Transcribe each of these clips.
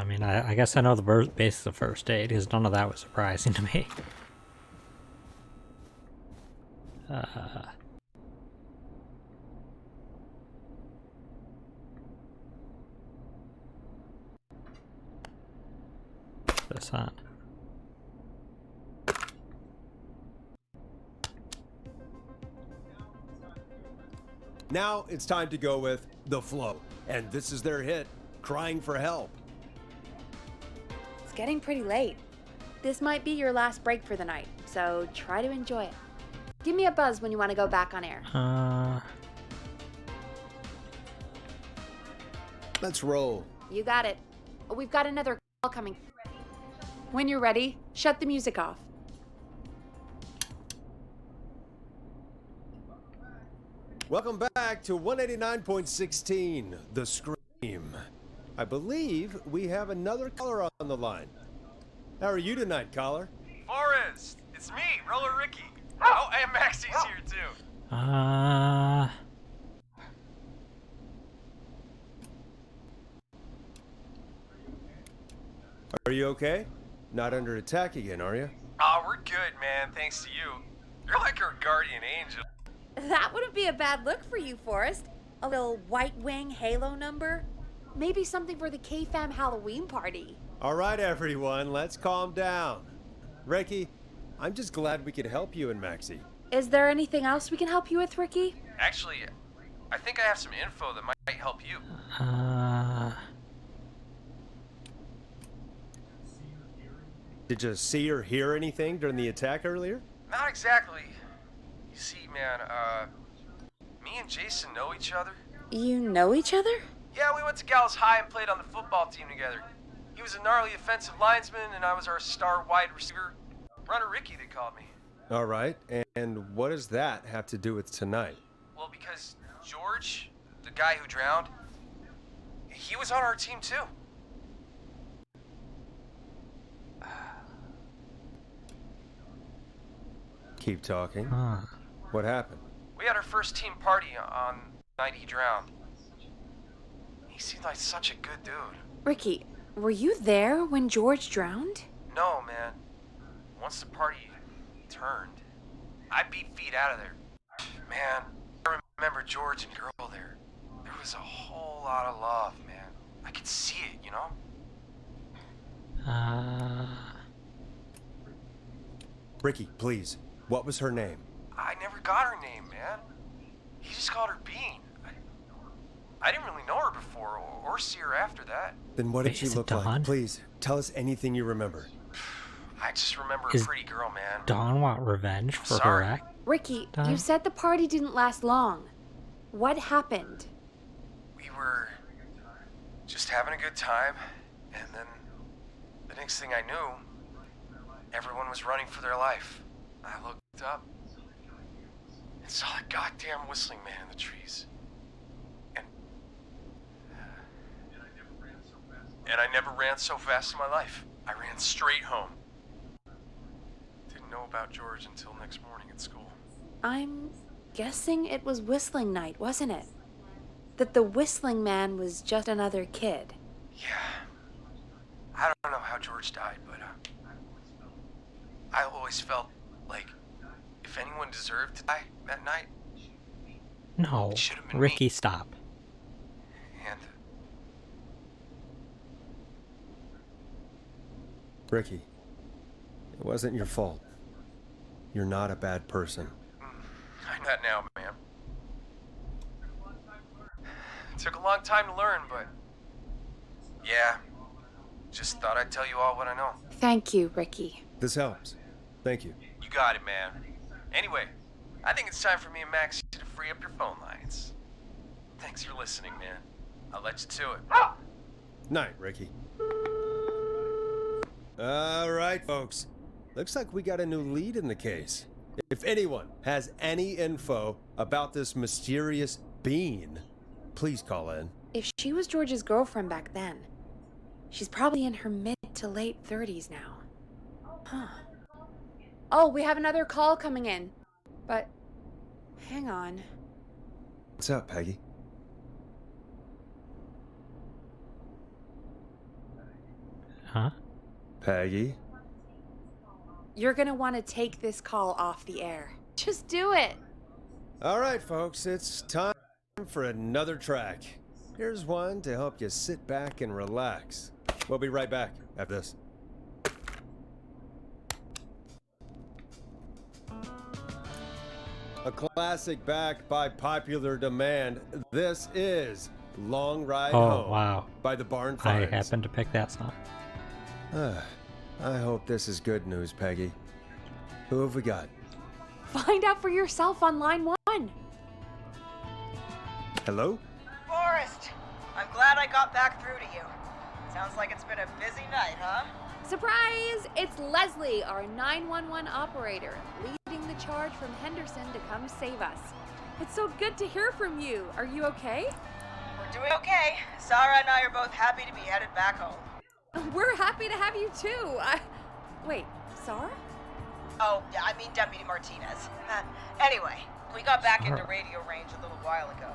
mean, I guess I know the basics of first aid, because none of that was surprising to me. This on. Now it's time to go with The Flow. And this is their hit, Crying for Help. It's getting pretty late. This might be your last break for the night, so try to enjoy it. Give me a buzz when you want to go back on air. Let's roll. You got it. We've got another call coming. When you're ready, shut the music off. Welcome back to 189.16, The Scream. I believe we have another caller on the line. How are you tonight, caller? Forrest, it's me, Roller Ricky. Oh, and Maxie's here too. Are you okay? Not under attack again, are you? Oh, we're good, man, thanks to you. You're like our guardian angel. That wouldn't be a bad look for you, Forrest. A little White Wing Halo number? Maybe something for the K-Fam Halloween party. All right, everyone, let's calm down. Ricky, I'm just glad we could help you and Maxie. Is there anything else we can help you with, Ricky? Actually, I think I have some info that might help you. Did you see or hear anything during the attack earlier? Not exactly. You see, man, me and Jason know each other. You know each other? Yeah, we went to Gallows High and played on the football team together. He was a gnarly offensive linesman, and I was our star wide receiver. Runner Ricky, they called me. All right, and what does that have to do with tonight? Well, because George, the guy who drowned, he was on our team too. Keep talking. What happened? We had our first team party on the night he drowned. He seemed like such a good dude. Ricky, were you there when George drowned? No, man. Once the party turned, I beat feet out of there. Man, I remember George and girl there. There was a whole lot of love, man. I could see it, you know? Ricky, please. What was her name? I never got her name, man. He just called her Bean. I didn't really know her before or see her after that. Then what did she look Dawn? like? Please, tell us anything you remember. I just remember a pretty girl, man. Dawn want revenge for her Sorry. act? Ricky, Dawn? you said the party didn't last long. What happened? We were just having a good time, and then the next thing I knew, everyone was running for their life. I looked up and saw that goddamn whistling man in the trees. And I never ran so fast in my life. I ran straight home. Didn't know about George until next morning at school. I'm guessing it was whistling night, wasn't it? That the whistling man was just another kid. Yeah. I don't know how George died, but I always felt like if anyone deserved to die that night, No. It should have been Ricky, me. stop. and Ricky, it wasn't your fault. You're not a bad person. I know that now, man. It took a long time to learn, but yeah, just thought I'd tell you all what I know. Thank you, Ricky. This helps. Thank you. You got it, man. Anyway, I think it's time for me and Max to free up your phone lines. Thanks for listening, man. I'll let you to it. Night, Ricky. All right, folks. Looks like we got a new lead in the case. If anyone has any info about this mysterious being, please call in. If she was George's girlfriend back then, she's probably in her mid to late 30s now. Huh. Oh, we have another call coming in. But, hang on. What's up, Peggy? Huh? Peggy? You're gonna want to take this call off the air. Just do it. All right, folks, it's time for another track. Here's one to help you sit back and relax. We'll be right back after this. A classic back by popular demand. This is Long Ride Home Wow. by the Barn I Finds. happened to pick that song. I hope this is good news, Peggy. Who have we got? Find out for yourself on line 1. Hello? Forrest, I'm glad I got back through to you. Sounds like it's been a busy night, huh? Surprise! It's Leslie, our 911 operator, leading the charge from Henderson to come save us. It's so good to hear from you. Are you okay? We're doing okay. Sarah and I are both happy to be headed back home. We're happy to have you too. Wait, Sarah? Oh, yeah, I mean Deputy Martinez. Anyway, we got back into radio range a little while ago.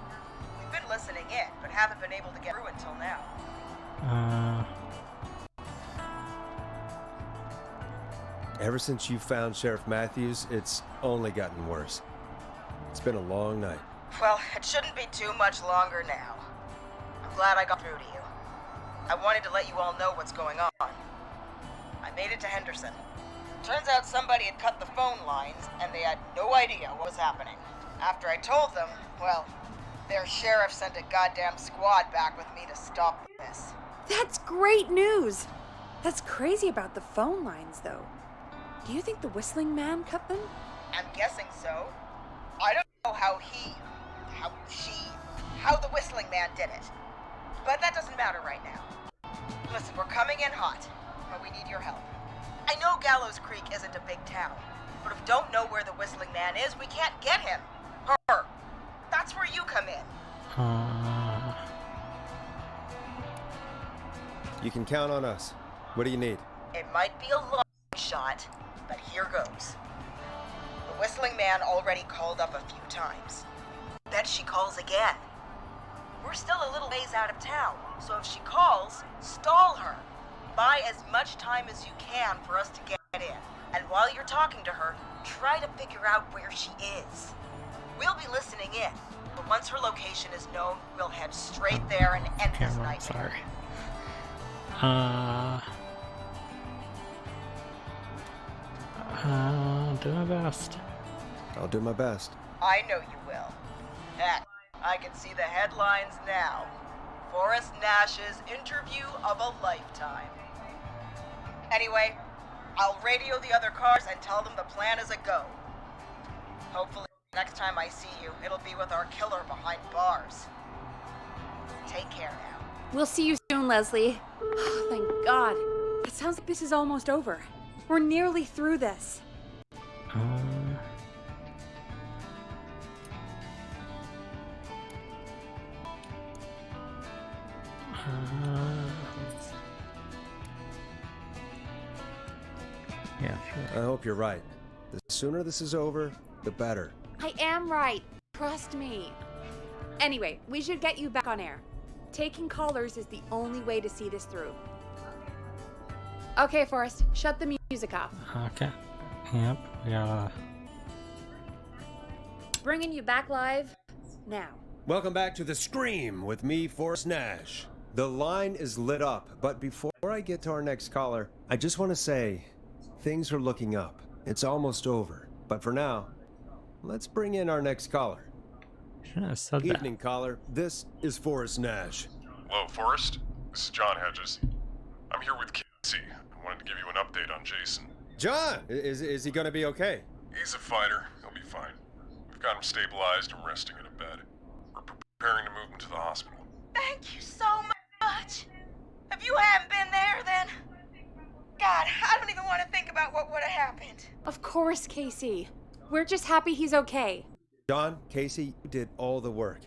We've been listening in, but haven't been able to get through until now. Ever since you found Sheriff Matthews, it's only gotten worse. It's been a long night. Well, it shouldn't be too much longer now. I'm glad I got through to you. I wanted to let you all know what's going on. I made it to Henderson. Turns out somebody had cut the phone lines, and they had no idea what was happening. After I told them, well, their sheriff sent a goddamn squad back with me to stop this. That's great news. That's crazy about the phone lines, though. Do you think the Whistling Man cut them? I'm guessing so. I don't know how the Whistling Man did it. But that doesn't matter right now. Listen, we're coming in hot, but we need your help. I know Gallows Creek isn't a big town, but if we don't know where the Whistling Man is, we can't get him. Her. That's where you come in. You can count on us. What do you need? It might be a long shot, but here goes. The Whistling Man already called up a few times. Bet she calls again. We're still a little ways out of town, so if she calls, stall her. Buy as much time as you can for us to get in. And while you're talking to her, try to figure out where she is. We'll be listening in, but once her location is known, we'll head straight there and end this Camera, nightmare. sorry. Do my best. I'll do my best. I know you will. Heck, I can see the headlines now. Forrest Nash's interview of a lifetime. Anyway, I'll radio the other cars and tell them the plan is a go. Hopefully, next time I see you, it'll be with our killer behind bars. Take care now. We'll see you soon, Leslie. Oh, thank God. It sounds like this is almost over. We're nearly through this. Yeah, sure. I hope you're right. The sooner this is over, the better. I am right. Trust me. Anyway, we should get you back on air. Taking callers is the only way to see this through. Okay, Forrest, shut the music off. Okay. Yep, we gotta... Bringing you back live now. Welcome back to The Scream with me, Forrest Nash. The line is lit up, but before I get to our next caller, I just want to say, things are looking up. It's almost over. But for now, let's bring in our next caller. Shouldn't have said that. Evening, caller. This is Forrest Nash. Hello, Forrest. This is John Hedges. I'm here with Casey. I wanted to give you an update on Jason. John, is he going to be okay? He's a fighter. He'll be fine. We've got him stabilized and resting in a bed. We're preparing to move him to the hospital. Thank you so much. If you hadn't been there, then... God, I don't even want to think about what would have happened. Of course, Casey. We're just happy he's okay. John, Casey, you did all the work.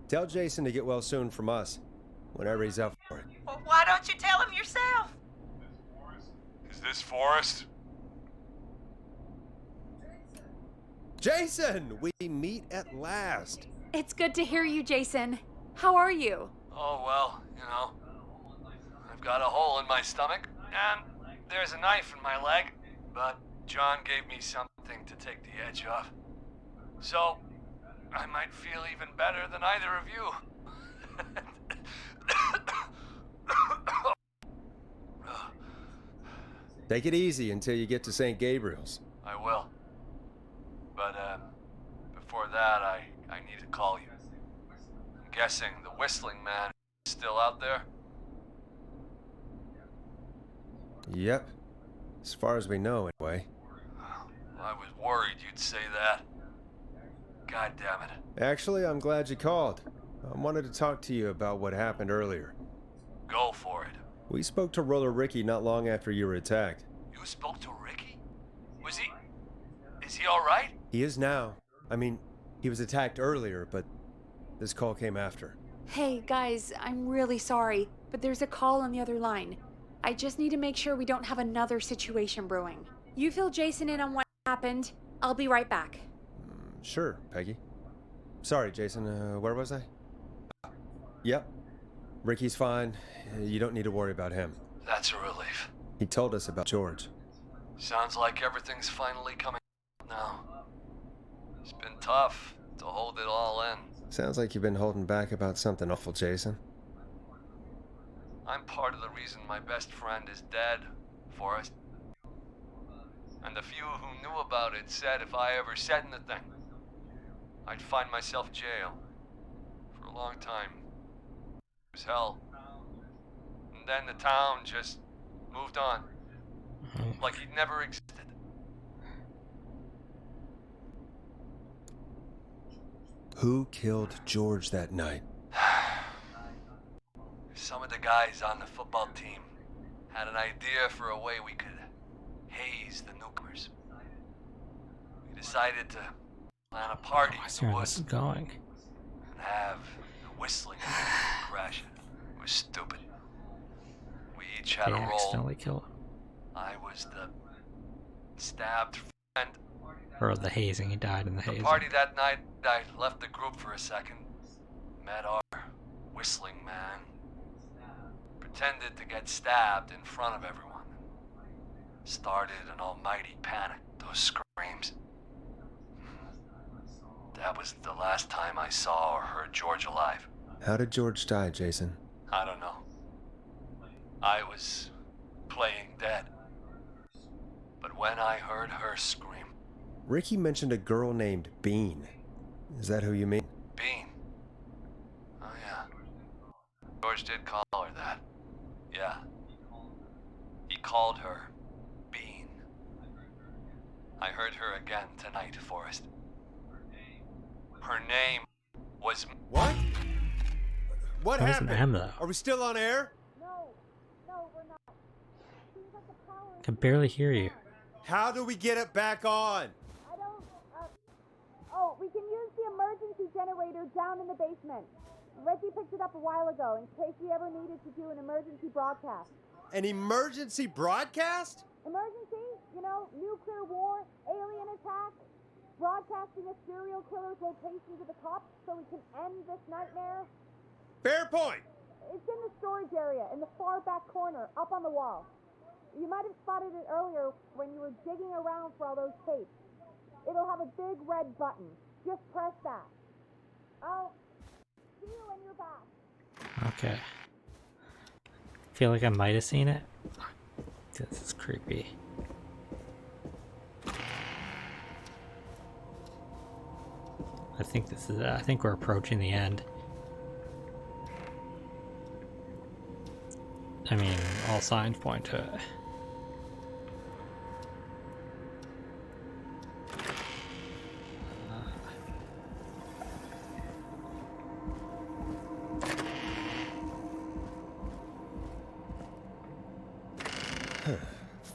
Tell Jason to get well soon from us, whenever he's up for it. Well, why don't you tell him yourself? Is this Forrest? Jason, we meet at last. It's good to hear you, Jason. How are you? Oh, well, you know, I've got a hole in my stomach, And there's a knife in my leg, but John gave me something to take the edge off. So, I might feel even better than either of you. Take it easy until you get to St. Gabriel's. I will. But, before that, I need to call you. I'm guessing the Whistling Man is still out there? Yep. As far as we know, anyway. I was worried you'd say that. God damn it. Actually, I'm glad you called. I wanted to talk to you about what happened earlier. Go for it. We spoke to Roller Ricky not long after you were attacked. You spoke to Ricky? Is he alright? He is now. I mean, he was attacked earlier, but this call came after. Hey, guys, I'm really sorry, but there's a call on the other line. I just need to make sure we don't have another situation brewing. You fill Jason in on what happened. I'll be right back. Sure, Peggy. Sorry, Jason, where was I? Yep. Ricky's fine. You don't need to worry about him. That's a relief. He told us about George. Sounds like everything's finally coming now. It's been tough to hold it all in. Sounds like you've been holding back about something awful, Jason. I'm part of the reason my best friend is dead, Forrest. And the few who knew about it said if I ever said anything, I'd find myself in jail. For a long time. It was hell. And then the town just moved on. Like he'd never existed. Who killed George that night? Some of the guys on the football team had an idea for a way we could haze the newcomers. We decided to plan a party I in see the where this is woods going. and have the Whistling crash it. It was stupid. We each had They a role. accidentally killed him. I was the stabbed friend. Or the hazing, he died in the hazing. The party that night, I left the group for a second. Met our Whistling Man. Pretended to get stabbed in front of everyone. Started an almighty panic. Those screams. That was the last time I saw or heard George alive. How did George die, Jason? I don't know. I was playing dead. But when I heard her scream, Ricky mentioned a girl named Bean. Is that who you mean? Bean. Oh yeah. George did call her that. Yeah. He called her Bean. I heard her again tonight, Forrest. Her name was... What? What That was happened? an M, though. Are we still on air? No, we're not. I can barely hear you. How do we get it back on? I don't, oh, we can use the emergency generator down in the basement. Reggie picked it up a while ago in case we ever needed to do an emergency broadcast. An emergency broadcast? Emergency? You know, nuclear war, alien attack, broadcasting a serial killer's location to the cops so we can end this nightmare. Fair point. It's in the storage area in the far back corner, up on the wall. You might have spotted it earlier when you were digging around for all those tapes. It'll have a big red button. Just press that. I'll see you when you're back. Okay. Feel like I might have seen it. This is creepy. I think this is. I think we're approaching the end. I mean, all signs point to it.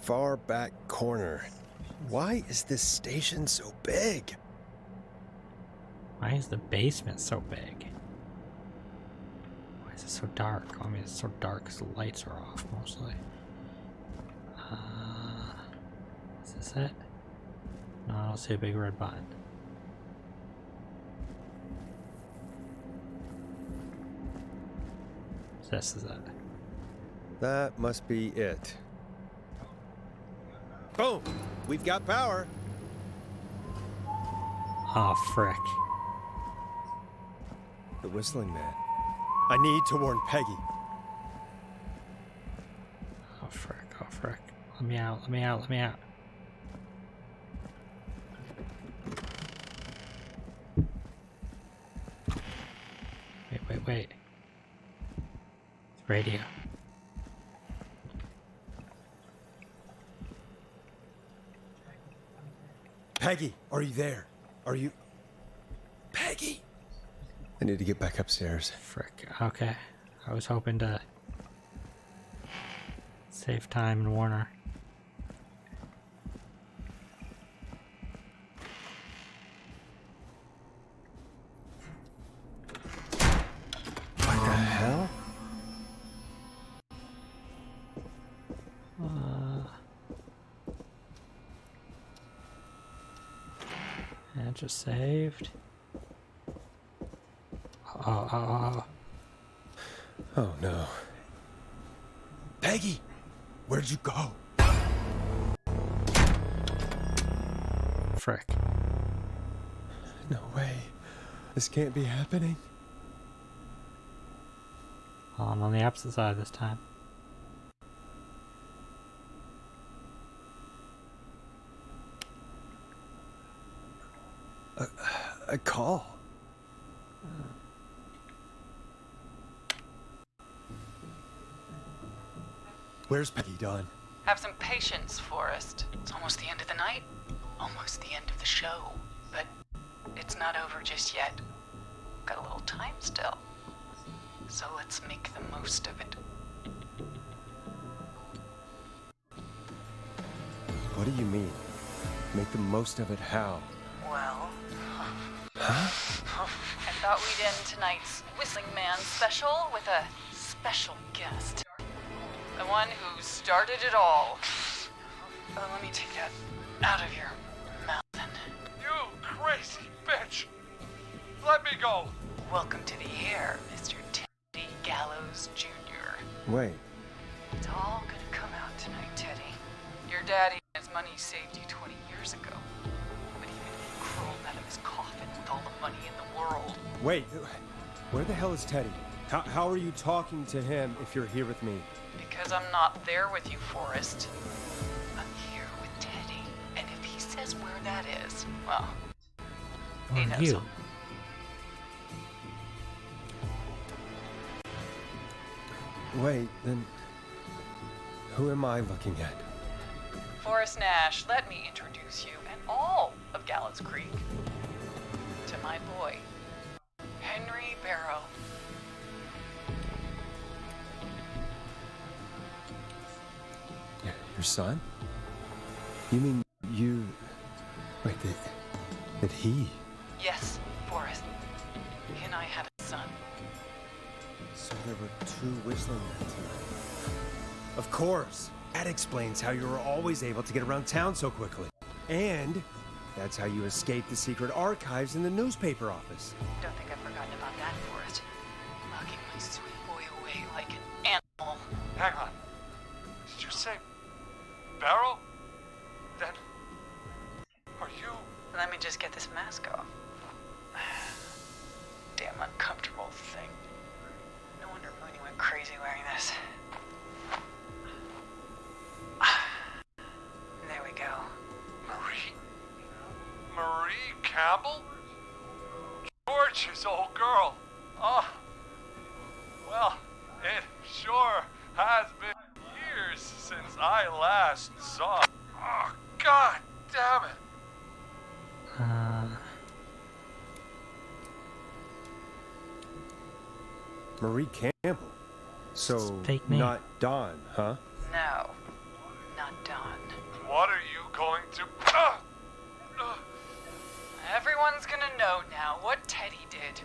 Far back corner. Why is this station so big? Why is the basement so big? Why is it so dark? I mean, it's so dark because the lights are off mostly. Is this it? No, I don't see a big red button. This is it. That must be it. Boom! We've got power. Oh, frick. The Whistling Man. I need to warn Peggy. Oh, frick. Oh, frick. Let me out. Let me out. Let me out. Wait. Radio. Peggy, are you there? Are you... Peggy! I need to get back upstairs. Frick. Okay. I was hoping to save time and warn her. What the hell? And just saved. Oh. Oh no. Peggy! Where'd you go? Frick. No way. This can't be happening. Oh, I'm on the opposite side this time. A call. Where's Peggy, Dawn? Have some patience, Forrest. It's almost the end of the night. Almost the end of the show. But it's not over just yet. Got a little time still. So let's make the most of it. What do you mean? Make the most of it how? Well, Huh? I thought we'd end tonight's Whistling Man special with a special guest. The one who started it all. Let me take that out of your mouth then. You crazy bitch! Let me go! Welcome to the air, Mr. Teddy Gallows Jr. Wait. It's all gonna come out tonight, Teddy. Your daddy and his money saved you 20 years ago. But even if you crawled out of his coffin with all the money in the world. Wait. Where the hell is Teddy? How are you talking to him if you're here with me? Because I'm not there with you, Forrest. I'm here with Teddy. And if he says where that is, well, he Or knows. you. Wait, then... Who am I looking at? Forrest Nash, let me introduce you and all of Gallows Creek to my boy, Henry Barrow. Your son? You mean you... Wait, that he... Yes, Forrest. He and I had a son. So there were two Whistling Men tonight. Of course! That explains how you were always able to get around town so quickly. And that's how you escaped the secret archives in the newspaper office. Don't think I've forgotten about that, Forrest. Locking my sweet boy away like an animal. Hang on. Did you say Barrow? Then are you? Let me just get this mask off. Damn uncomfortable thing. No wonder Mooney went crazy wearing this. There we go. Marie Campbell? George's old girl. Oh, well, it sure has been years since I last saw. Oh, God damn it. Marie Campbell. So, fake name. not Dawn, huh? No, not Dawn. What are you going to... Everyone's gonna know now what Teddy did.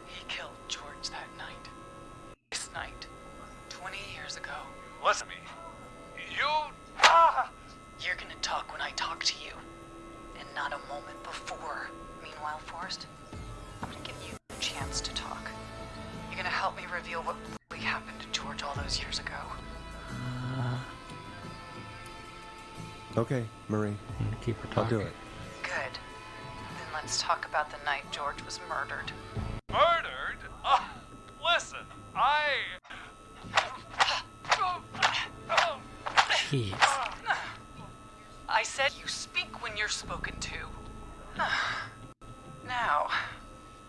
He killed George that night. This night. 20 years ago. Listen to me. You... You're gonna talk when I talk to you. And not a moment before. Meanwhile, Forrest, I'm gonna give you a chance to talk. You're gonna help me reveal what really happened to George all those years ago. Okay, Marie. And keep her I'll talking. do it. Good. Then let's talk about the night George was murdered. Murdered? Listen, Jeez. I said you speak when you're spoken to. Now,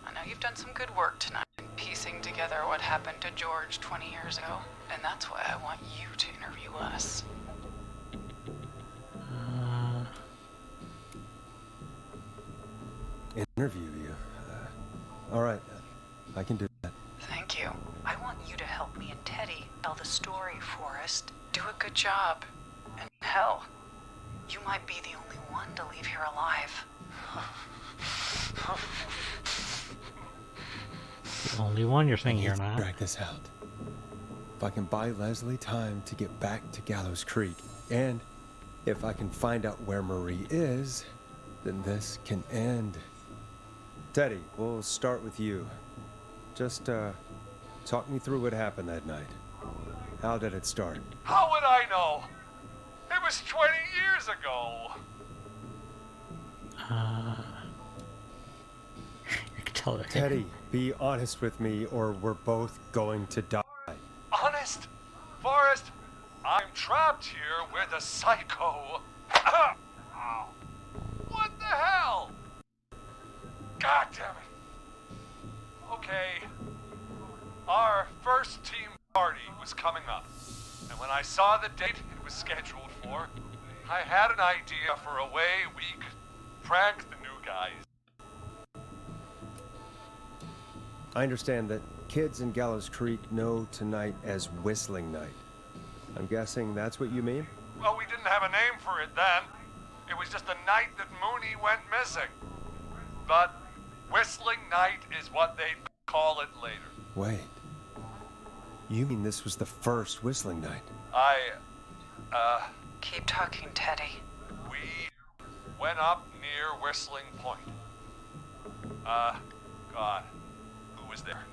I know you've done some good work tonight in piecing together what happened to George 20 years ago, and that's why I want you to interview us. Interview you. All right, I can do that. Thank you. I want you to help me and Teddy tell the story, Forrest. Do a good job. And hell, you might be the only one to leave here alive. The only one you're saying I here need to now. drag this out. If I can buy Leslie time to get back to Gallows Creek, and if I can find out where Marie is, then this can end. Teddy, we'll start with you. Just, talk me through what happened that night. How did it start? how would I know? It was 20 years ago. You can tell it. Teddy, be honest with me or we're both going to die. Honest? Forrest, I'm trapped here with a psycho. What the hell? God damn it. Okay. Our first team party was coming up. And when I saw the date it was scheduled for, I had an idea for a way we could prank the new guys. I understand that kids in Gallows Creek know tonight as Whistling Night. I'm guessing that's what you mean? Well, we didn't have a name for it then. It was just the night that Mooney went missing. But Whistling Night is what they call it later. Wait. You mean this was the first Whistling Night? Keep talking, Teddy. We went up near Whistling Point. God, who was there?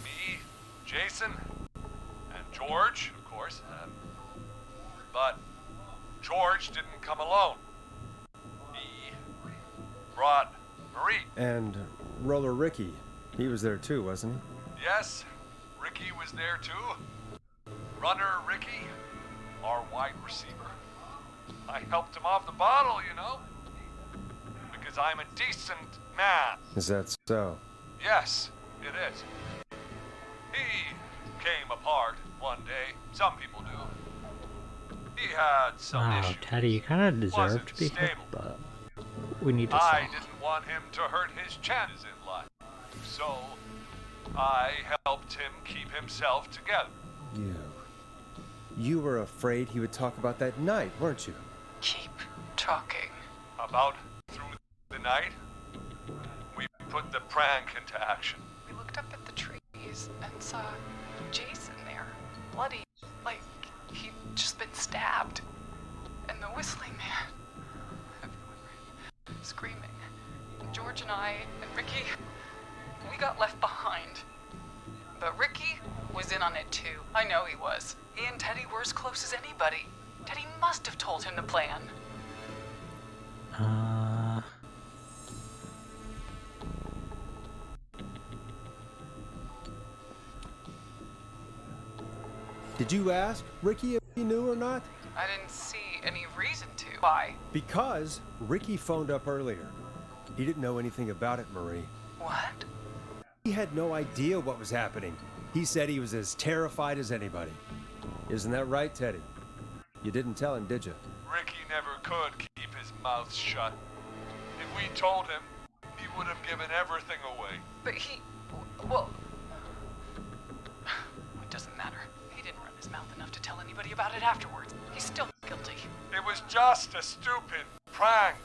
Me, Jason, and George, of course. But George didn't come alone. He brought Marie. And Roller Ricky, he was there too, wasn't he? Yes, Ricky was there too. Runner Ricky, our wide receiver. I helped him off the bottle, you know. Because I'm a decent man. Is that so? Yes, it is. He came apart one day. Some people do. He had some Wow, issues. Teddy, you kind of deserve Wasn't to be stable. hooked, but we need to I stop. didn't want him to hurt his chances in life. So, I helped him keep himself together. You were afraid he would talk about that night, weren't you? Keep talking. About through the night, we put the prank into action. We looked up at the trees and saw Jason there, bloody, like he'd just been stabbed. And the Whistling Man, everyone ran, screaming. And George and I and Ricky, we got left behind. But Ricky was in on it too. I know he was. He and Teddy were as close as anybody. Teddy must have told him the plan. Did you ask Ricky if he knew or not? I didn't see any reason to. Why? Because Ricky phoned up earlier. He didn't know anything about it, Marie. What? He had no idea what was happening. He said he was as terrified as anybody. Isn't that right, Teddy? You didn't tell him, did you? Ricky never could keep his mouth shut. If we told him, he would have given everything away. But he... well... It doesn't matter. He didn't run his mouth enough to tell anybody about it afterwards. He's still guilty. It was just a stupid prank.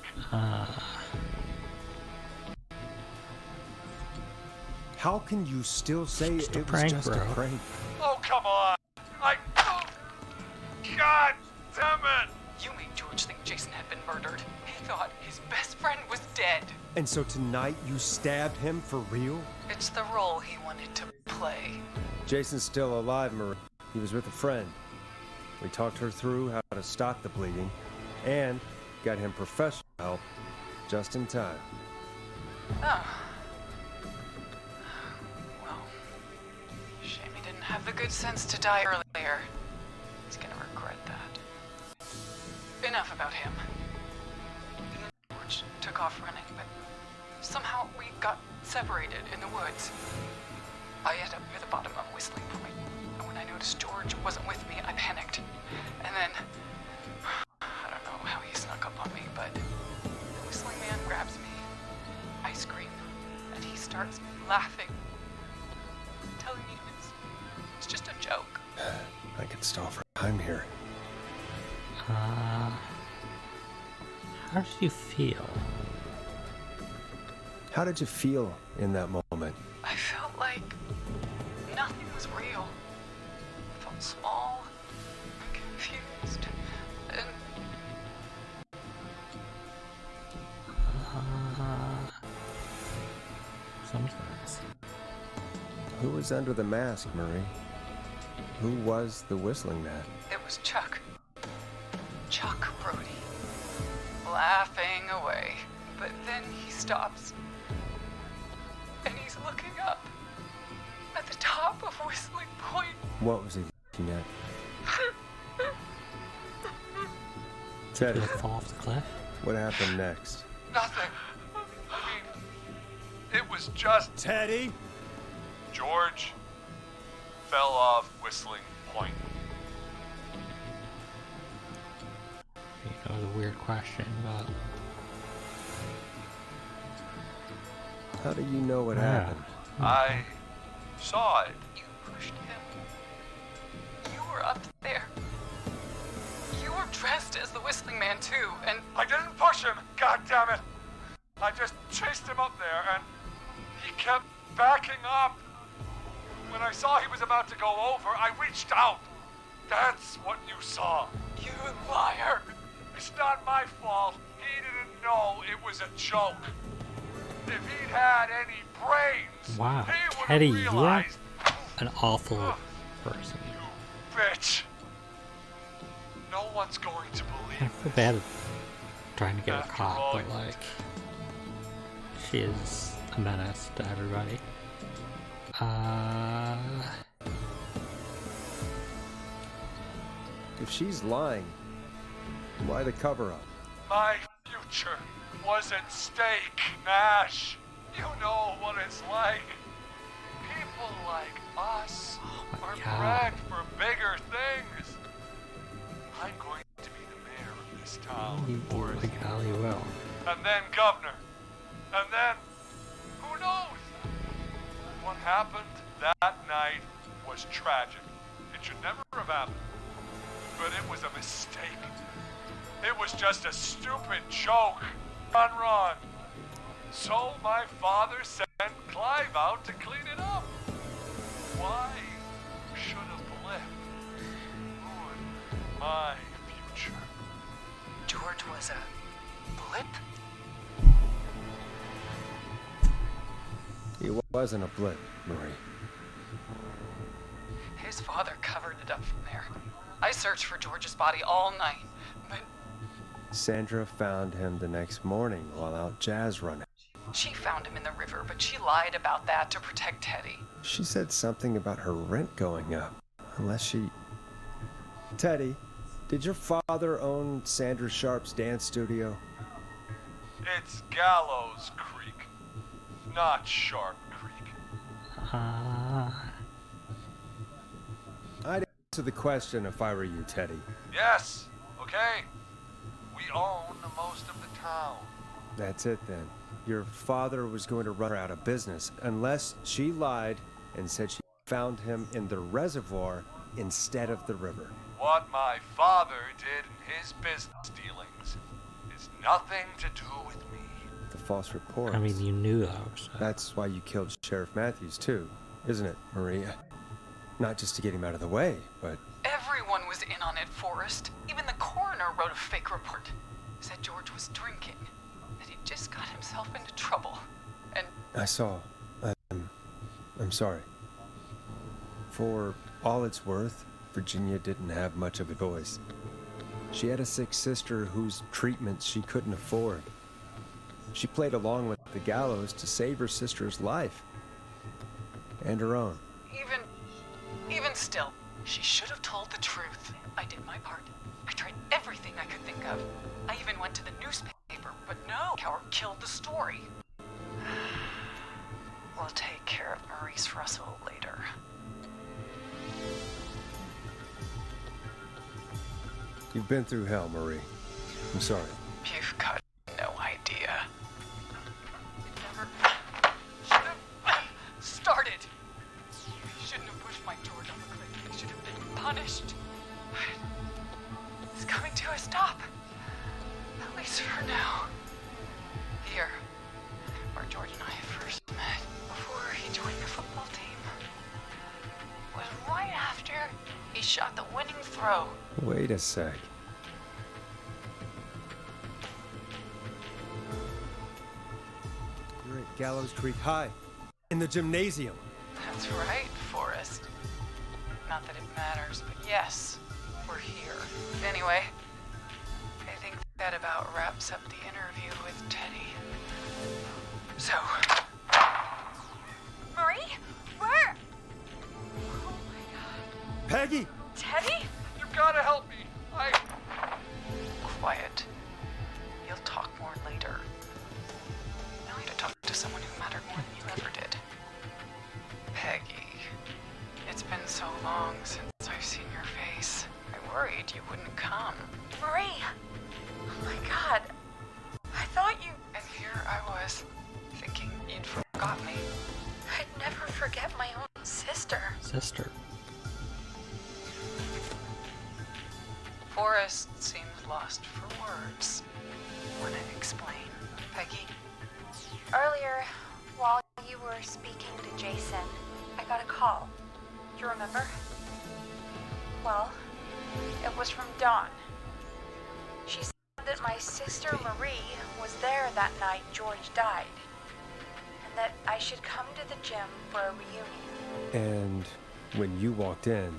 How can you still say Just a it prank, was just bro. a prank? Oh, come on. God damn it. You made George think Jason had been murdered. He thought his best friend was dead. And so tonight you stabbed him for real? It's the role he wanted to play. Jason's still alive, Marie. He was with a friend. We talked her through how to stop the bleeding. And got him professional help just in time. Oh. Well, shame he didn't have the good sense to die earlier. He's gonna regret that. Enough about him. Me and George took off running, but somehow we got separated in the woods. I ended up near the bottom of Whistling Point, and when I noticed George wasn't with me, I panicked. And then, I don't know how he snuck up on me, but the Whistling Man grabs me. I scream, and he starts laughing, telling me it's just a joke. I can stall for time here. How did you feel? How did you feel in that moment? I felt like nothing was real. I felt small and confused, and Sometimes. Who was under the mask, Marie? Who was the Whistling Man? it was Chuck. Chuck Brody. Laughing away. But then he stops. And he's looking up at the top of Whistling Point. What was he looking at? Teddy, Did it fall off the cliff? what happened next? Nothing. I mean, it was just Teddy? George fell off Whistling Point. That was a weird question, but How do you know what Yeah. happened? I saw it. You pushed him. You were up there. You were dressed as the Whistling Man too, and I didn't push him, god damn it! I just chased him up there and he kept backing up. When I saw he was about to go over, I reached out. That's what you saw. you liar. It's not my fault. He didn't know it was a joke. If he'd had any brains, wow, he would Teddy, have you're realized. an awful person. You bitch. No one's going to I believe feel bad trying to get her After caught, all but you- like, she is a menace to everybody. If she's lying, why the cover-up? my future was at stake, Nash. You know what it's like. People like us my are God. bred for bigger things. I'm going to be the mayor of this town, Forrest. Like golly will. And then governor. And then, who knows? What happened that night was tragic. It should never have happened. But it was a mistake. It was just a stupid joke gone wrong. So my father sent Clive out to clean it up. Why should a blip ruin my future? George was a blip? He wasn't a blip, Marie. His father covered it up from there. I searched for George's body all night, but Sandra found him the next morning while out jazz running. she found him in the river, but she lied about that to protect Teddy. She said something about her rent going up. Unless she... Teddy, did your father own Sandra Sharp's dance studio? It's Gallows Creek, not Sharp Creek. I'd answer the question if I were you, Teddy. Yes, okay. We own most of the town. That's it then. Your father was going to run her out of business unless she lied and said she found him in the reservoir instead of the river. What my father did in his business dealings is nothing to do with me. The false reports. I mean, you knew those. So. That's why you killed Sheriff Matthews too, isn't it, Maria? Not just to get him out of the way, but... Everyone was in on it, Forrest. Even the coroner wrote a fake report. Said George was drinking, that he just got himself into trouble. And I saw. I'm sorry. For all it's worth, Virginia didn't have much of a voice. She had a sick sister whose treatment she couldn't afford. She played along with the gallows to save her sister's life. And her own. Even still, she should have told the truth. I did my part. I tried everything I could think of. I even went to the newspaper, but no, Coward killed the story. We'll take care of Maurice Russell later. You've been through hell, Marie. I'm sorry. You've got no idea. It never should have started. You shouldn't have pushed my George off a cliff. You should have been punished. It's coming to a stop. At least for now. Here, where George and I first met, before he joined the football team, was right after he shot the winning throw. Wait a sec. You're at Gallows Creek High, in the gymnasium. That's right, Forrest. Not that it matters, but yes, we're here. Anyway, I think that about wraps up the interview with Teddy. So... Marie? Where? Oh my god. Peggy! Teddy? You gotta help me. Quiet. You'll talk more later. Now I have to talk to someone who mattered more than you ever did. Peggy. It's been so long since I've seen your face. I worried you wouldn't come. Marie! Oh my god. I thought you... And here I was, thinking you'd forgot me. I'd never forget my own sister. Sister. Forrest seems lost for words. Want to explain, Peggy? Earlier, while you were speaking to Jason, I got a call. Do you remember? Well, it was from Dawn. She said that my sister Marie was there that night George died, and that I should come to the gym for a reunion. And when you walked in,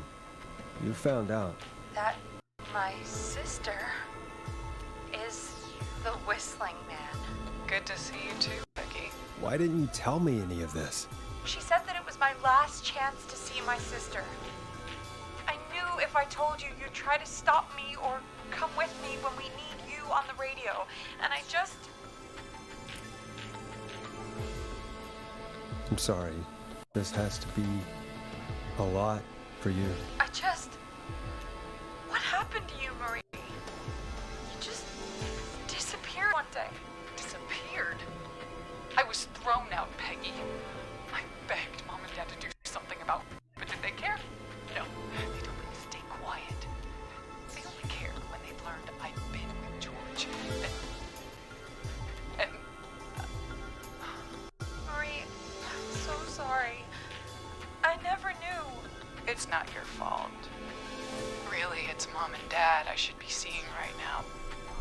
you found out. That my sister is the Whistling Man. Good to see you too, Peggy. Why didn't you tell me any of this? She said that it was my last chance to see my sister. I knew if I told you, you'd try to stop me or come with me when we need you on the radio. And I just... I'm sorry. This has to be a lot for you. What happened to you, Marie? You just disappeared one day. Disappeared? I was thrown out, Peggy. I begged Mom and Dad to do something about it, but did they care? No, they told me to stay quiet. They only cared when they learned I'd been with George. And Marie, I'm so sorry. I never knew. it's not your fault. Really, it's Mom and Dad I should be seeing right now.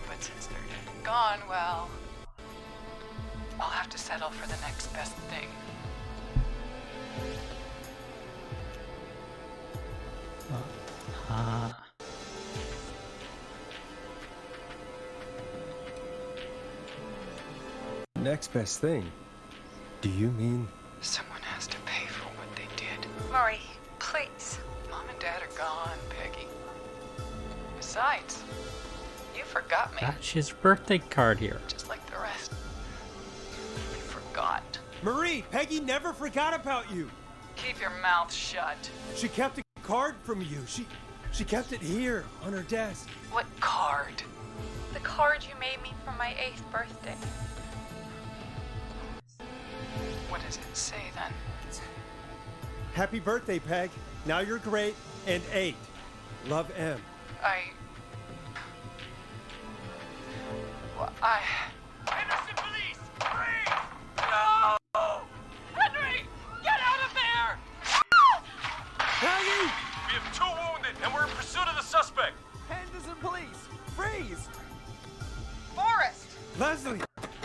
But since they're dead and gone, well, I'll have to settle for the next best thing. Next best thing? Do you mean? Someone has to pay for what they did. Marie, please. Mom and Dad are gone, Peggy. Besides, you forgot me. That's his birthday card here. Just like the rest. You forgot. Marie, Peggy never forgot about you. Keep your mouth shut. She kept a card from you. She kept it here on her desk. What card? The card you made me for my 8th birthday. What does it say then? Happy birthday, Peg. Now you're great and 8. Love, M. Innocent police! Freeze! No! Henry! Get out of there! Peggy! We have 2 wounded, and we're in pursuit of the suspect. Henderson police! Freeze! Forrest! Leslie!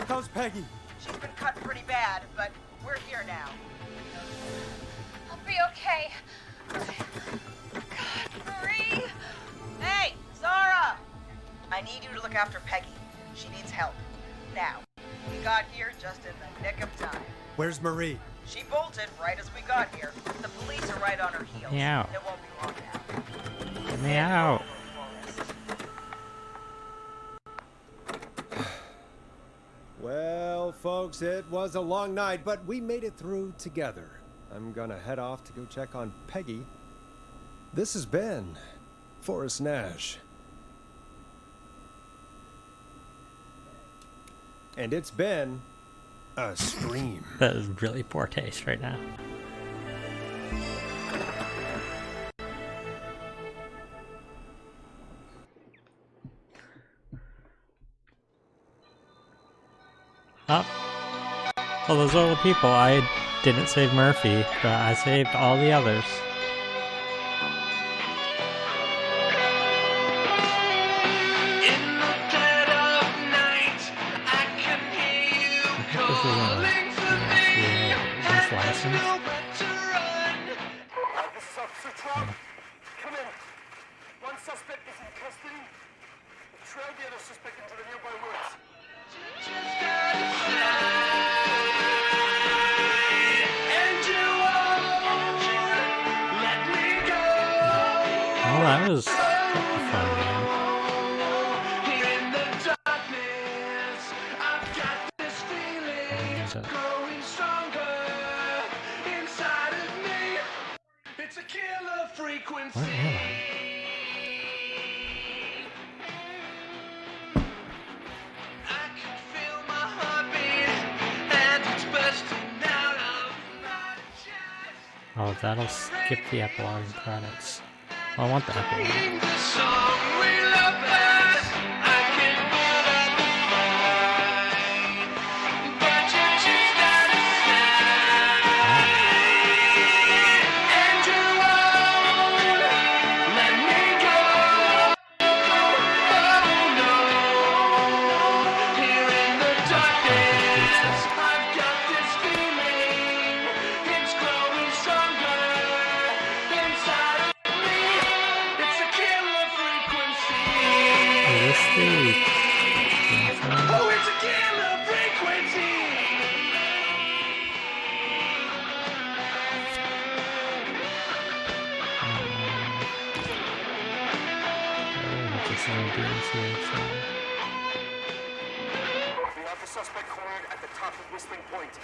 How's Peggy? She's been cut pretty bad, but we're here now. I'll be okay. God, Marie! Hey, Zara! I need you to look after Peggy. She needs help. Now, we got here just in the nick of time. Where's Marie? She bolted right as we got here. The police are right on her heels. Meow. It won't be long now. Get me out. Well, folks, it was a long night, but we made it through together. I'm gonna head off to go check on Peggy. This has been Forrest Nash. And it's been a Scream. That is really poor taste right now. Oh. Well, those are the people. I didn't save Murphy, but I saved all the others. This is Officer Trump. Come in. One suspect is in custody. Trail the other suspect into the nearby woods. Oh, that was fun, man. What am I? Oh, that'll skip the epilogue and credits. Well, I want the epilogue. We have the suspect cornered at the top of Whistling Point.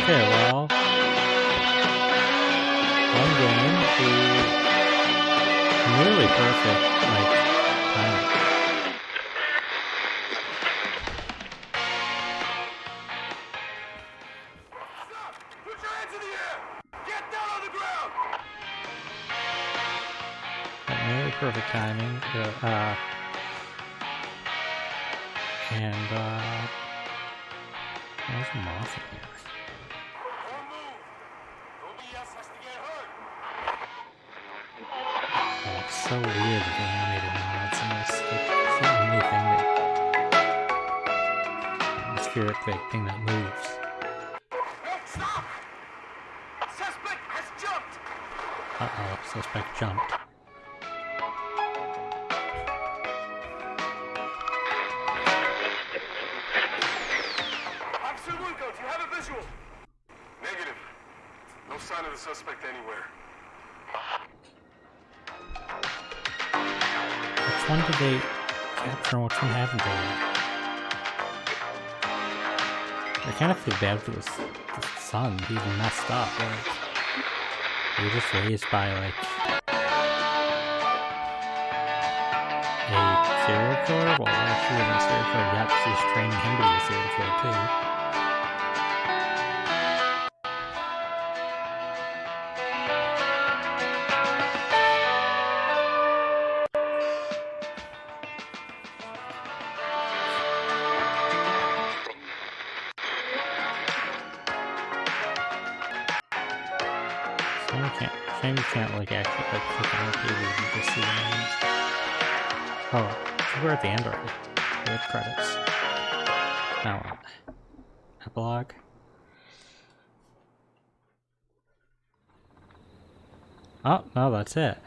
Okay, well, one game to nearly perfect, like, timing. Stop! Put your hands in the air! Get down on the ground! Nearly perfect timing. There's a moth in here. Don't move! Nobody else has to get hurt! Oh, it's so weird that the animated moths in this. It's the only thing that. Atmospheric thing that moves. No, stop! Suspect has jumped! Uh-oh, suspect jumped. Officer Lugo, do you have a visual? Negative. No sign of the suspect anywhere. Which one did they capture and which one haven't they yet? I kind of feel bad for the son. He even messed up. Like, he was just raised by, like, a serial killer? Well, she wasn't a serial killer yet. She was training him to be a serial killer, too. Shame you can't like actually like click on the pages and just see the names. Oh, we're at the end already. With credits. Now what? Epilogue. Oh, no, that's it.